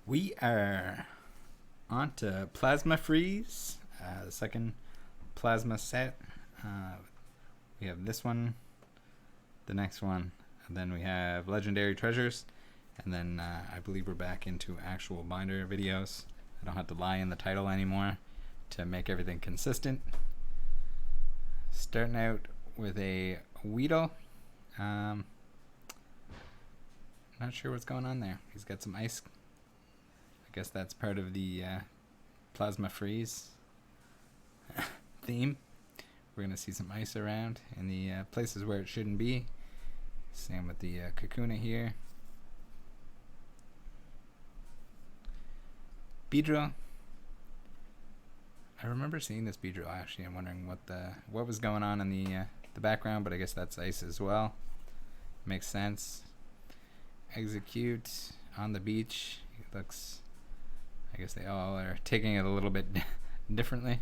We are on to Plasma Freeze, the second plasma set. We have this one, the next one, and then we have Legendary Treasures, and then I believe we're back into actual binder videos. I don't have to lie in the title anymore to make everything consistent. Starting out with a Weedle. Not sure what's going on there. He's got some ice. I guess that's part of the Plasma Freeze theme. We're going to see some ice around in the places where it shouldn't be. Same with the Kakuna here. Beedrill. I remember seeing this Beedrill actually and wondering what was going on in the background, but I guess that's ice as well. Makes sense. Execute on the beach. It looks, I guess they all are taking it a little bit differently.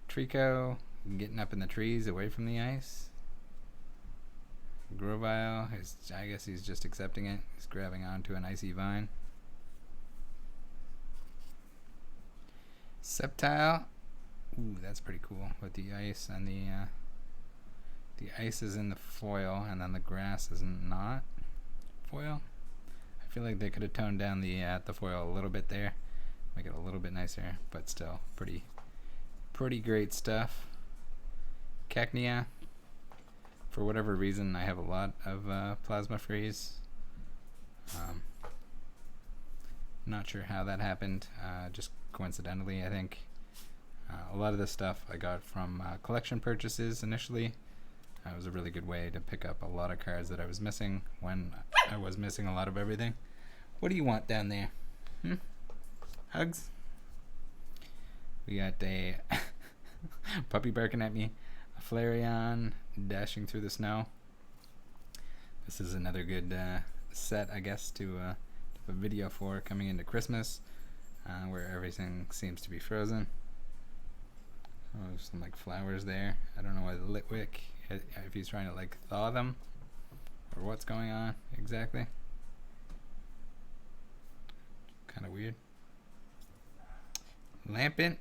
Trico getting up in the trees away from the ice. Grovile, I guess he's just accepting it. He's grabbing onto an icy vine. Sceptile. Ooh, that's pretty cool with the ice and the ice is in the foil and then the grass is not foil. I feel like they could have toned down the foil a little bit there, make it a little bit nicer, but still pretty great stuff. Cacnea. For whatever reason, I have a lot of Plasma Freeze. Not sure how that happened. Just coincidentally, I think. A lot of this stuff I got from collection purchases initially. It was a really good way to pick up a lot of cards that I was missing when I was missing a lot of everything. What do you want down there? Hugs? We got a puppy barking at me. A Flareon dashing through the snow. This is another good set, I guess, to have a video for coming into Christmas, where everything seems to be frozen. Oh, there's some like flowers there. I don't know why the Litwick, if he's trying to like thaw them, or what's going on exactly. Kind of weird. Lampent.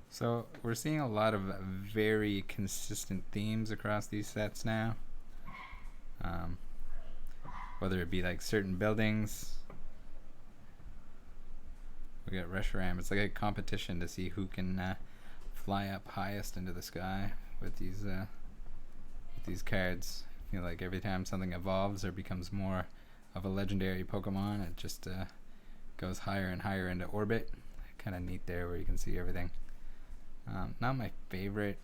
So we're seeing a lot of very consistent themes across these sets now. Whether it be like certain buildings. We got Reshiram. It's like a competition to see who can fly up highest into the sky with these cards. I feel like every time something evolves or becomes more of a legendary Pokemon, it just goes higher and higher into orbit. Kind of neat there where you can see everything. Not my favorite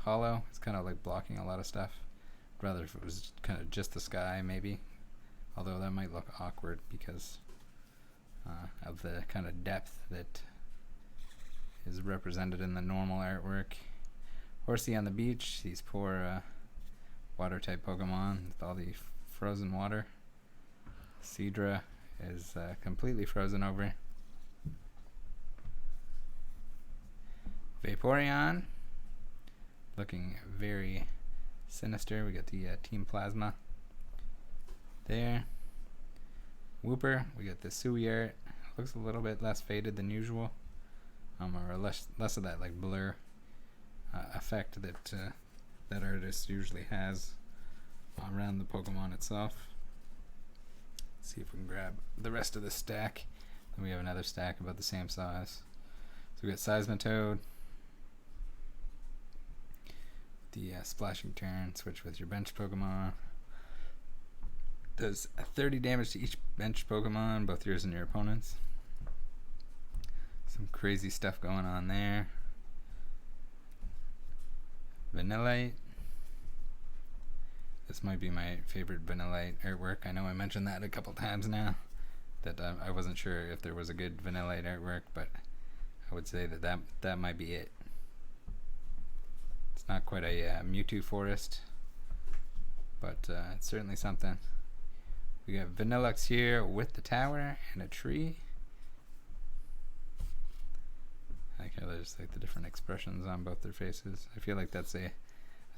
Hollow. It's kind of like blocking a lot of stuff. I'd rather if it was kind of just the sky maybe. Although that might look awkward because of the kind of depth that is represented in the normal artwork. Horsey on the beach, these poor water type Pokemon with all the frozen water. Seadra is completely frozen over. Vaporeon looking very sinister. We got the Team Plasma there. Wooper, we got the Suiart. Looks a little bit less faded than usual, or less of that like blur effect that that artist usually has around the Pokemon itself. Let's see if we can grab the rest of the stack. Then we have another stack about the same size. So we got Seismitoad, the Splashing Turn. Switch with your bench Pokemon. Does 30 damage to each bench Pokemon, both yours and your opponent's. Some crazy stuff going on there. Vanillite. This might be my favorite Vanillite artwork. I know I mentioned that a couple times now, that I wasn't sure if there was a good Vanillite artwork, but I would say that might be it. It's not quite a Mewtwo forest, but it's certainly something. We got Vanillux here with the tower and a tree. I like how there's like the different expressions on both their faces. I feel like that's a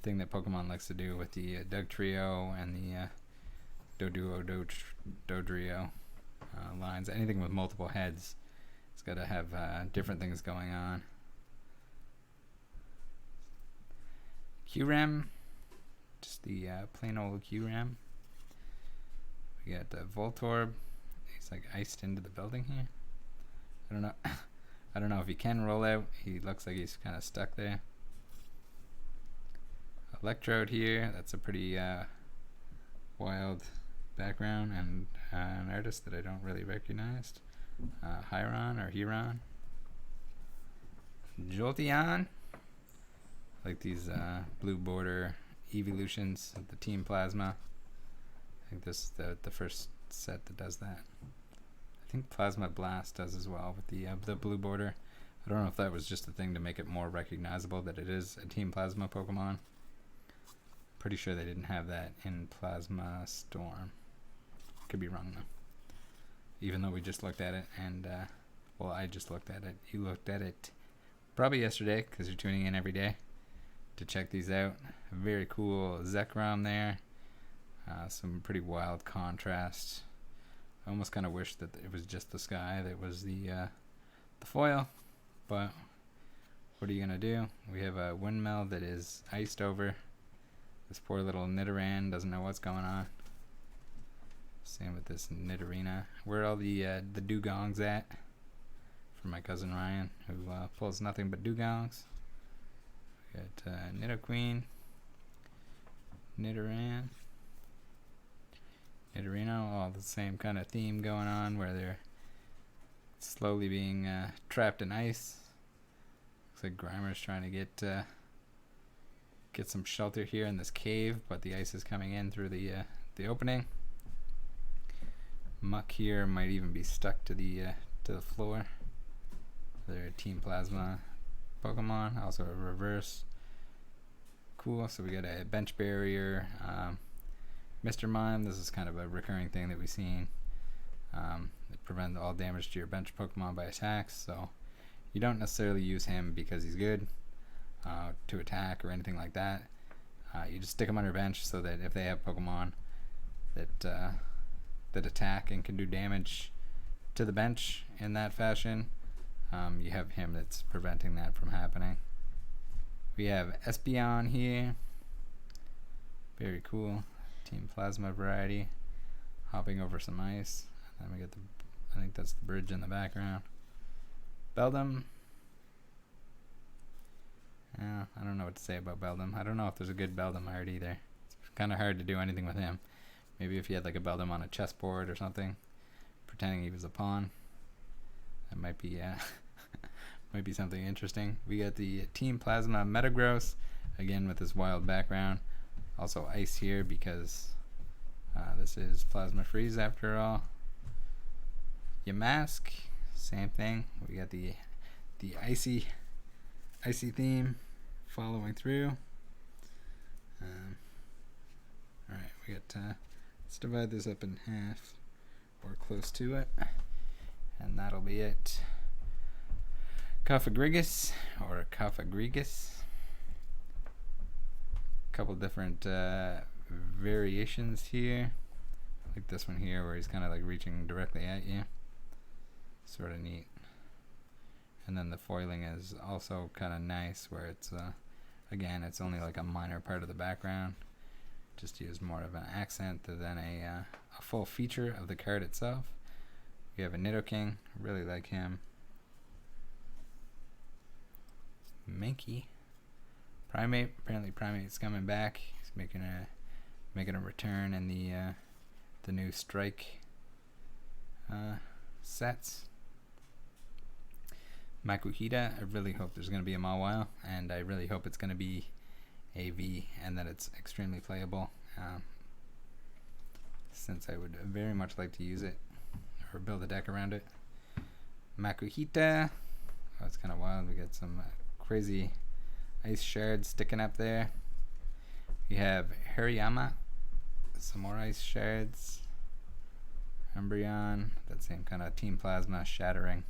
thing that Pokemon likes to do with the Doug Trio and Doduo, Dodrio lines. Anything with multiple heads, it's got to have different things going on. QRAM, just the plain old QRAM. We got Voltorb. He's like iced into the building here. I don't know. I don't know if he can roll out. He looks like he's kind of stuck there. Electrode here. That's a pretty wild background, and an artist that I don't really recognize. Hiron or Huron. Jolteon. Like these blue border evolutions of the Team Plasma. I think this is the first set that does that. I think Plasma Blast does as well with the blue border. I don't know if that was just a thing to make it more recognizable that it is a Team Plasma Pokemon. Pretty sure they didn't have that in Plasma Storm. Could be wrong though. Even though we just looked at it, and well, I just looked at it. You looked at it probably yesterday because you're tuning in every day to check these out. Very cool Zekrom there. Some pretty wild contrast. I almost kind of wish that it was just the sky that was the foil, but what are you gonna do? We have a windmill that is iced over. This poor little Nidoran doesn't know what's going on. Same with this Nidorina. Where are all the dugongs at? From my cousin Ryan, who pulls nothing but dugongs. We got Nidoqueen, Nidoran, Nidorino, all the same kind of theme going on where they're slowly being trapped in ice. Looks like Grimer's trying to get some shelter here in this cave, but the ice is coming in through the opening. Muck here might even be stuck to the floor. They're Team Plasma Pokemon, also a reverse. Cool, so we got a bench barrier. Mr. Mime, this is kind of a recurring thing that we've seen. It prevents all damage to your bench Pokemon by attacks, so you don't necessarily use him because he's good to attack or anything like that. You just stick him on your bench so that if they have Pokemon that attack and can do damage to the bench in that fashion, you have him that's preventing that from happening. We have Espeon here. Very cool. Team Plasma variety. Hopping over some ice. And then we get I think that's the bridge in the background. Beldum. Yeah, I don't know what to say about Beldum. I don't know if there's a good Beldum art either. It's kind of hard to do anything with him. Maybe if you had like a Beldum on a chessboard or something, pretending he was a pawn. That might be might be something interesting. We got the Team Plasma Metagross, again with this wild background. Also ice here because this is Plasma Freeze after all. Yamask, same thing. We got the icy theme following through. Alright, we got let's divide this up in half or close to it, and that'll be it. Cofagrigus or Cofagrigus. Couple different variations here. Like this one here where he's kind of like reaching directly at you. Sort of neat. And then the foiling is also kind of nice where it's again, it's only like a minor part of the background. Just use more of an accent than a full feature of the card itself. We have a Nidoking. Really like him. Mankey. Primate. Apparently Primate's coming back. He's making a return in the new Strike sets. Makuhita. I really hope there's going to be a Mawile, and I really hope it's going to be AV and that it's extremely playable, since I would very much like to use it or build a deck around it. Makuhita. Oh, it's kind of wild. We got some crazy ice shards sticking up there. We have Hariyama, some more ice shards. Umbreon, that same kind of Team Plasma shattering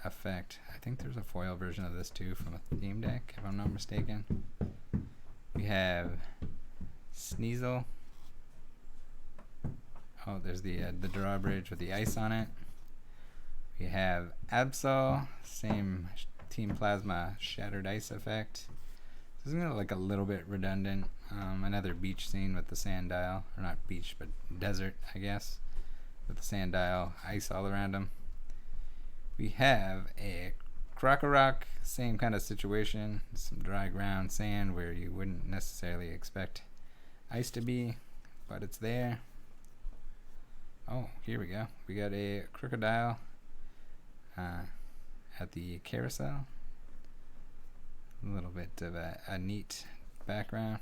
effect. I think there's a foil version of this too from a theme deck, if I'm not mistaken. We have Sneasel, Oh, there's the drawbridge with the ice on it. We have Absol, same Team Plasma Shattered Ice effect. This is like a little bit redundant. Another beach scene with the sand dial, or not beach, but desert, I guess, with the sand dial, ice all around them. We have a Krokorok, same kind of situation, some dry ground sand where you wouldn't necessarily expect ice to be, but it's there. Oh, here we go. We got a crocodile at the carousel. A little bit of a neat background.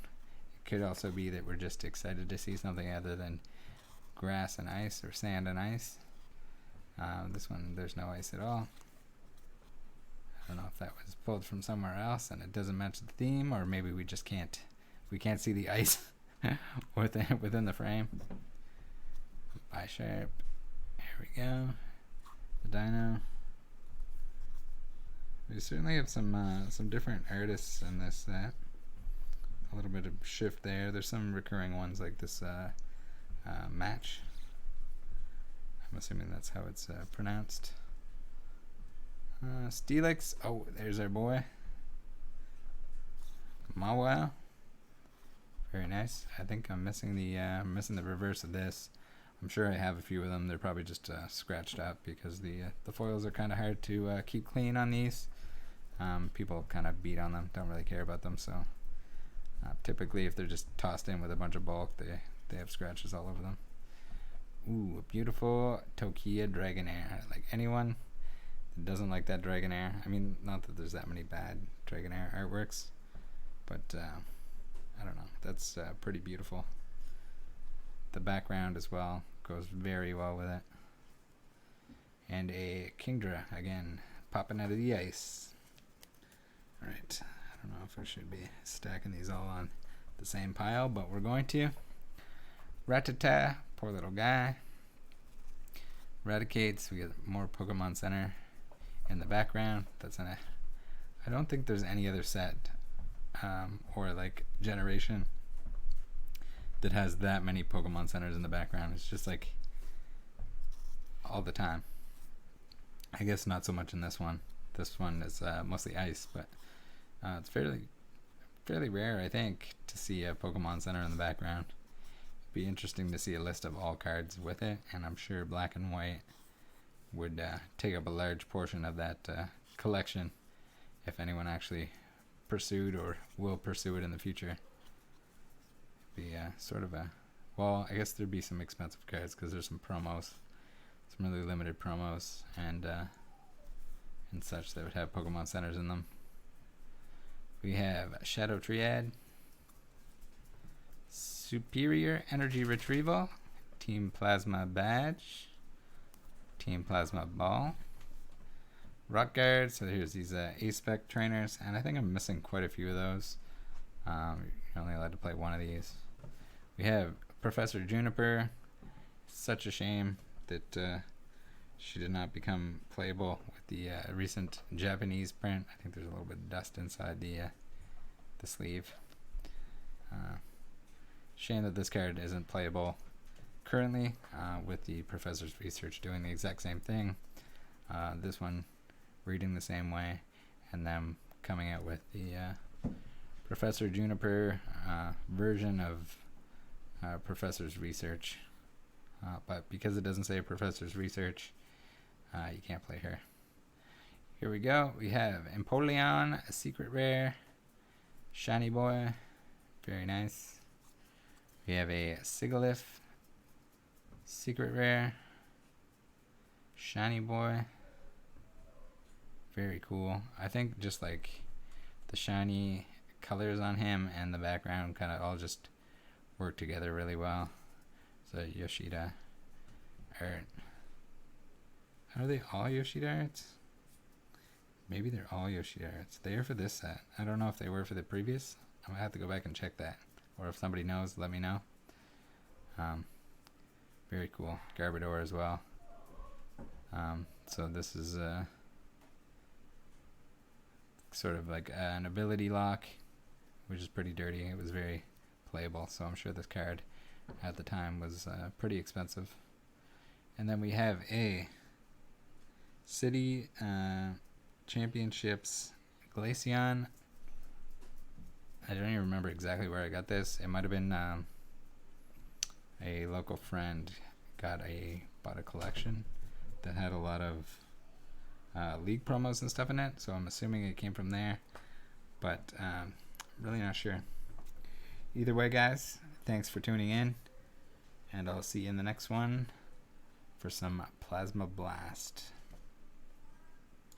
It could also be that we're just excited to see something other than grass and ice or sand and ice. This one, there's no ice at all. I don't know if that was pulled from somewhere else and it doesn't match the theme, or maybe we just can't see the ice within the frame. Bisharp. Here we go. The dino. We certainly have some different artists in this set. A little bit of shift there. There's some recurring ones like this match. I'm assuming that's how it's pronounced. Steelix. Oh, there's our boy. Mawile. Very nice. I think I'm missing the reverse of this. I'm sure I have a few of them. They're probably just scratched up because the foils are kind of hard to keep clean on these. People kind of beat on them, don't really care about them. So typically, if they're just tossed in with a bunch of bulk, they have scratches all over them. Ooh, a beautiful Tokia Dragonair. Like anyone that doesn't like that Dragonair. I mean, not that there's that many bad Dragonair artworks, but I don't know. That's pretty beautiful. The background as well goes very well with it. And a Kingdra, again, popping out of the ice. Alright, I don't know if I should be stacking these all on the same pile, but we're going to. Rattata, poor little guy. Raticates, we get more Pokemon Center in the background. I don't think there's any other set or like generation that has that many Pokemon Centers in the background. It's just like all the time. I guess not so much in this one. This one is mostly ice, but it's fairly rare, I think, to see a Pokemon Center in the background. It'd be interesting to see a list of all cards with it, and I'm sure Black and White would take up a large portion of that collection if anyone actually pursued or will pursue it in the future. It'd be sort of well, I guess there'd be some expensive cards because there's some promos, some really limited promos and such that would have Pokemon Centers in them. We have Shadow Triad, Superior Energy Retrieval, Team Plasma Badge, Team Plasma Ball, Rock Guard. So here's these A-Spec trainers, and I think I'm missing quite a few of those. You're only allowed to play one of these. We have Professor Juniper. Such a shame that she did not become playable with the recent Japanese print. I think there's a little bit of dust inside the sleeve. Shame that this card isn't playable currently with the Professor's Research doing the exact same thing. This one reading the same way, and them coming out with the Professor Juniper version of Professor's Research. But because it doesn't say Professor's Research, you can't play her. Here we go. We have Empoleon, a secret rare. Shiny Boy. Very nice. We have a Sigilyph, secret rare. Shiny Boy. Very cool. I think just like the shiny colors on him and the background kind of all just work together really well. So Yoshida art. Are they all Yoshida arts? Maybe they're all Yoshida arts. They are for this set. I don't know if they were for the previous. I'm gonna have to go back and check that. Or if somebody knows, let me know. Very cool. Garbodor as well. So this is sort of like an ability lock, which is pretty dirty. It was very playable, so I'm sure this card at the time was pretty expensive. And then we have a City Championships Glaceon. I don't even remember exactly where I got this. It might have been a local friend bought a collection that had a lot of league promos and stuff in it, so I'm assuming it came from there, but really not sure. Either way, guys, thanks for tuning in, and I'll see you in the next one for some Plasma Blast.